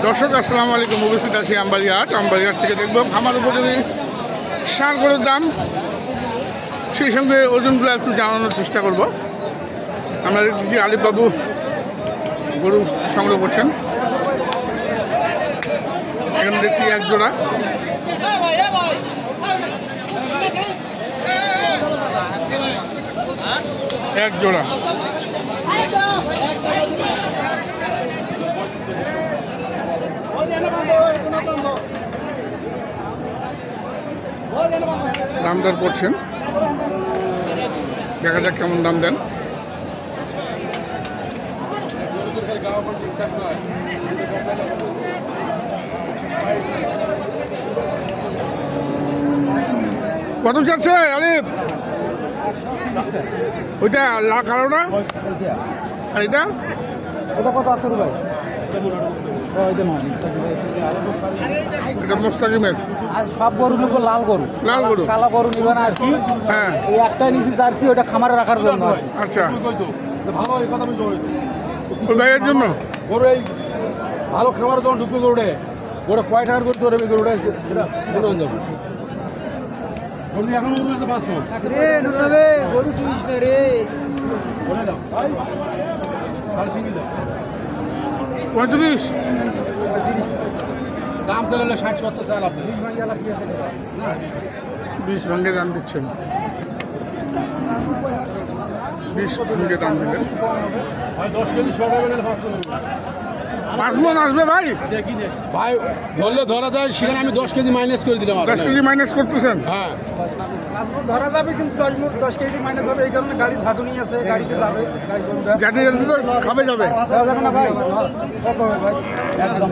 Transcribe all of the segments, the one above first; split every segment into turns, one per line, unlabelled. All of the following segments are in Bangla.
দর্শক আসসালামু আলাইকুম। উপস্থিত আছি আমবাড়িহাট থেকে দেখব খামার উপযোগী ষাঁড় গরুর দাম, সেই সঙ্গে ওজনগুলো একটু জানানোর চেষ্টা করব। আমরা দেখছি আলিফ বাবু গরু সংগ্রহ করছেন। এখানে দেখছি এক জোড়া, দাম দর করছেন, দেখা যাক কেমন দাম দেন। কত যাচ্ছে আলিফ? ওইটা লাখ কালোটা, আর এটা
এটা কত আছে ভাই?
এটা মোস্তাকিমের।
আর সব গরু নেবো লাল গরু, কালা গরু নিবে না আর কি।
হ্যাঁ,
এই একটাই নিচে জার্সি, ওটা খামারে রাখার জন্য।
আচ্ছা, ওই ভাইয়ের জন্য
গরু এই ভালো খামারের যখন ঢুকবে গরুটা ওটা কয় টাকার গরু ধরবে গরুটা সেটা মনে হয়ে যাবে। গরু এখন ওজন আছে 5 মণ।
গরু চিনিস না রে,
বলে দাও ভালো সিঙ্গি দাও
35।
দাম চলে 60-70 চাল আপনি
20 ভাঙ্গে দাম দিচ্ছেন, 20 ভাঙ্গে দাম দিলেন।
ভাই 10 কেজি শর্ট হবে না
5 মণ আসবে ভাই?
ভাই ধরলে ধরা যায়, সেখানে আমি 10 কেজি মাইনাস করে দিলাম।
10 কেজি মাইনাস করতেছেন?
হ্যাঁ,
ধরা যাবে কিন্তু 10 কেজি মাইনাস হবে। এই কারণে গাড়ি ঝাঁকুনি আছে, গাড়িতে যাবে।
জানি তো খাবে যাবে।
দেওয়া যাবে না ভাই? কত হবে ভাই? একদম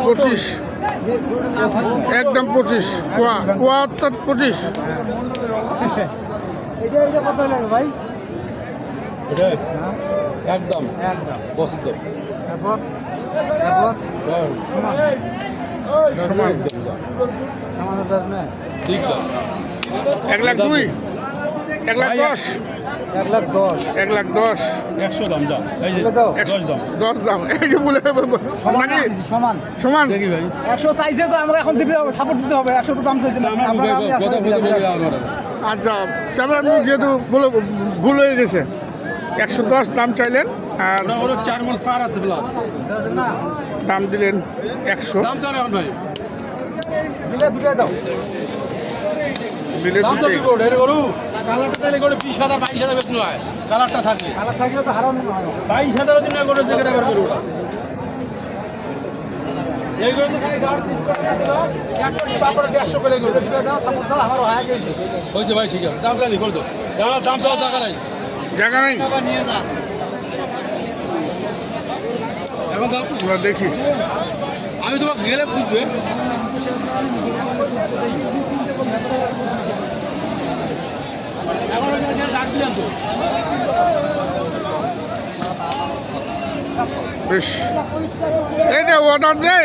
25, একদম 25। কোয়া 25।
এটা কত লাগবে ভাই?
এটা একদম বসত দাও
সমান
ঠিক দাও
1,02,000, 1,10,000, 1,10,000,
100 দাম দাও। এই যে 10 দাম
10 দাম। এই যে বলে নাকি সমান
দেখি ভাই
100 চাইছে তো আমরা এখন দিতে হবে, সাপোর্ট দিতে হবে। 100 তো দাম চাইছে না।
আচ্ছা, চালান যেহেতু ভুল হয়ে গেছে, 110 দাম চাইলেন আর
4 মণ ফার আছে প্লাস
দাম দিলেন 100।
দাম চাও এখন ভাই
দিলে দুটো দাও।
দিলে
দাম তো
দুটোই।
কি করব এর গরু কালারটা তাহলে করে 20,000 22,000 বেচনো হয়। কালারটা থাকে,
কালার থাকলে তো হারানো না।
22,000 দিন করে জায়গাটা বের করব। এই গরু তো খালি গাড় 30 টাকা দিল, 150 করে গরু
দাও, সাপোর্ট দাও, আমার হয়ে গেছে।
হইছে ভাই, ঠিক আছে দাম জানি করে দাও। আমার দাম চাওয়া জায়গা নাই,
জায়গা নাই।
নিয়ে যা।
এখন দাম
আমরা দেখি
আমি তোমাকে গেলে বুঝবে। এখন ডাক দিলাম তো
বেশ। এই যে অর্ডার দে,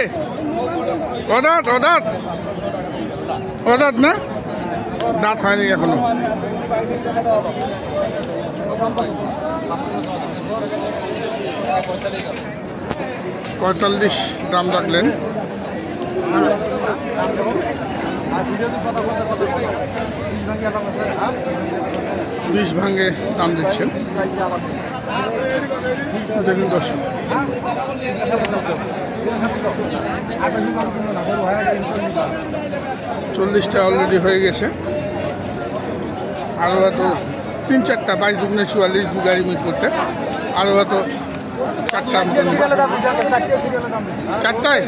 অর্ডার না, দাঁত হয়নি এখনো। $45 দাম রাখলেন। 20 ভাঙ্গে দাম দিচ্ছেন। দেখুন দর্শক, 40টা অলরেডি হয়ে গেছে। আরও হয়তো 3-4টা, 22 দুগুণে 44 দু গাড়ি মিট করতে আরও হয়তো 4টা মতন। 4টায়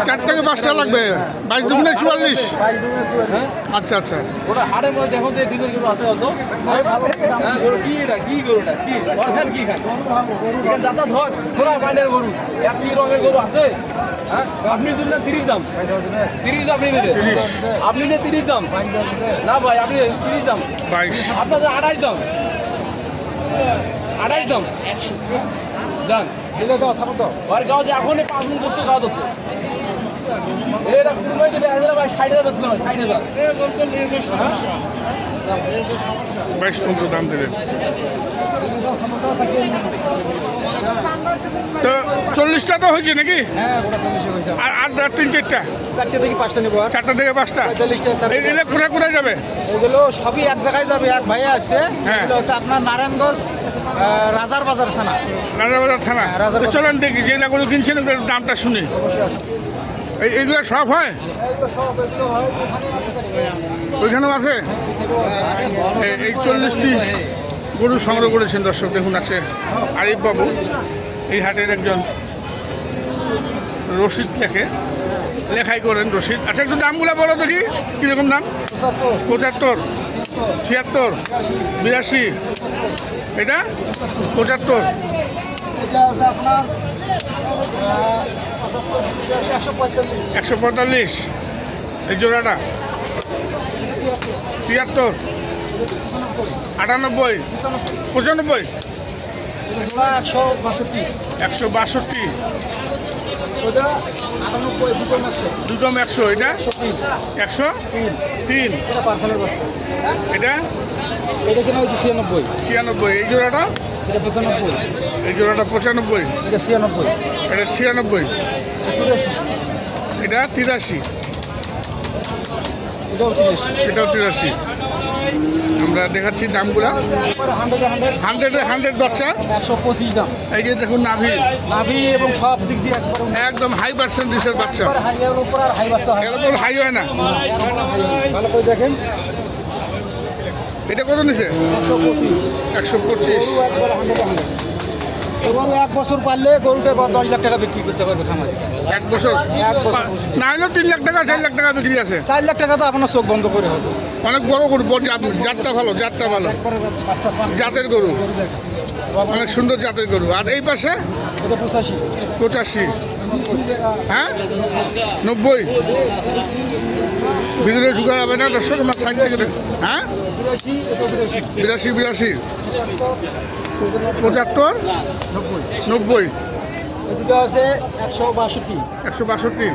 4 থেকে 5টা লাগবে। 22 দুগুণে 44। আচ্ছা আচ্ছা,
ওটা হাড়ের মধ্যে দেখো যে ডিজেল গরু আছে অত গরু কি এটা কি গরুটা কি অর্থাৎ কি খায় এখানে যাতা ধর পুরা বাইরের গরু একই রঙের গরু আছে। হ্যাঁ, আপনি দিলেন 30 দাম, 30 আপনি দিলেন, আপনি নিয়ে 30 দাম না ভাই, আপনি 30 দাম,
22।
আপনাদের 28 দাম, 28 দাম 100 দাম
দিলে দাও, সাপোর্ট দাও।
আর গাঁও যে এখন 5 মিনিট বস্তু গাঁও আছে এটা কুরবাই দেবে 60,000 বেশি না 60,000
22 পর্যন্ত দাম দেবেন। তো 40টা তো হয়েছে নাকি?
হ্যাঁ ওটা 40 হয়েছে
আর আর 3-4টা?
4টে থেকে 5টা নেবো আর
4টা থেকে 5টা?
45টা
এগুলো কোথায় কোথায় যাবে?
এগুলো সবই এক জায়গায় যাবে। এক ভাই আছে,
হ্যাঁ।
এগুলো হচ্ছে আপনার নারায়ণগঞ্জ রাজার বাজার থানা।
রাজাবাজার থানা।
হ্যাঁ, রাজাবাজার।
তো চলেন দেখি যে এগুলো কিনছেন এগুলোর দামটা শুনি।
অবশ্যই আসুন।
এইগুলো সব হয়?
এগুলো সব এগুলো হয় ওখানে আছে স্যার।
ওইখানেও আছে? এই 40টি গরু সংগ্রহ করেছেন দর্শক, দেখুন আছে আরিফ বাবু এই হাটের একজন রশিদ লেখাই করেন রশিদ। আচ্ছা একটু দামগুলো বলো দেখি কীরকম দাম? 75, 76, 82, এটা 75,
এটা আছে আপনার
145, এই জোড়াটা 73, 98, 95, 162,
ওটা 98
দুদম 100, এটা 103,
এটা পার্সেলের বাচ্চা।
এটা
এটা কিনা হচ্ছে 96,
96, এই জোড়াটা
এটা 95,
এই জোড়াটা 95,
এটা 96,
এটা 96,
এটা 84,
এটা 83,
এটাও 83।
এটাও 83। আমরা দেখাচ্ছি দামগুলা। 100 বাচ্চা,
125 দাম।
এই যে দেখুন নাভি
নাভি এবং সব দিক দিয়ে একবার
একদম হাই পার্সেন্টেজের বাচ্চা,
হাইয়ের উপর আর হাই বাচ্চা হয়।
এগুলো হাই হয় না।
ভালো করে দেখেন,
এটা কত নিছে?
125।
125।
গরু একবার 100 গরু 1 বছর পারলে গরুটা 10 লাখ টাকা বিক্রি করতে পারবে খামারে।
1 বছর
এক বছর।
না হলেও 3 লাখ টাকা 4 লাখ টাকা বিক্রি আছে।
4 লাখ টাকা তো আপনার চোখ বন্ধ করে হবে।
অনেক বড় গরু, জাতটা ভালো, জাতটা ভালো,
একবারে বাচ্চা
জাতের গরু, অনেক সুন্দর জাতের গরু। আর এই পাশে
এটা 85।
85, হ্যাঁ 90, ভিতরে ঢুকা যাবে না দর্শক, আমার সাইড থেকে হ্যাঁ
82, এটা 82,
82, 75, 90,
এটা আছে 162,
162,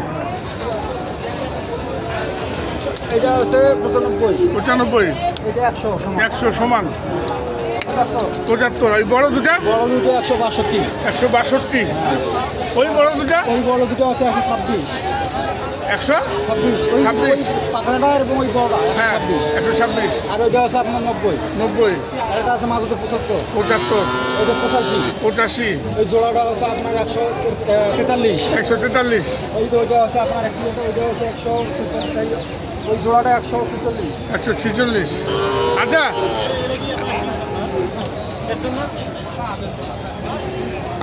এটা আছে 95,
95,
এটা 100 সমান।
100 সমান
75,
75। ওই বড় দুটা
বড় দুটো 162,
162, ওই বড় দুটা
ওই বড় দুটো আছে 126,
126,
26 পাখাটা এবং ওই বড়টা
হ্যাঁ
126।
126,
আর ওইটা আছে আপনার 90,
90,
আর এটা আছে মাঝে 75,
75,
ওইটা 85,
85,
ওই জোড়াটা আছে আপনার 143,
143,
ওইটা আছে আপনার ওইটা আছে 146, ওই জোড়াটা 146।
146। আচ্ছা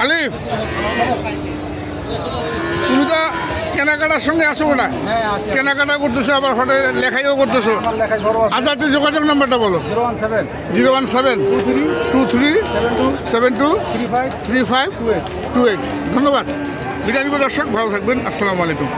আলিফ, তুমি তো কেনাকাটার সঙ্গে আছো ওটা,
হ্যাঁ আছে
কেনাকাটা করতেছো আবার হঠাৎ লেখাইও করতেছো।
আমার লেখায় বড় আছে।
আচ্ছা একটু যোগাযোগ নাম্বারটা বলো।
017
017
23
23
72
72
35
35
28।
28। ধন্যবাদ। বিদায় নিব দর্শক, ভালো থাকবেন। আসসালামু আলাইকুম।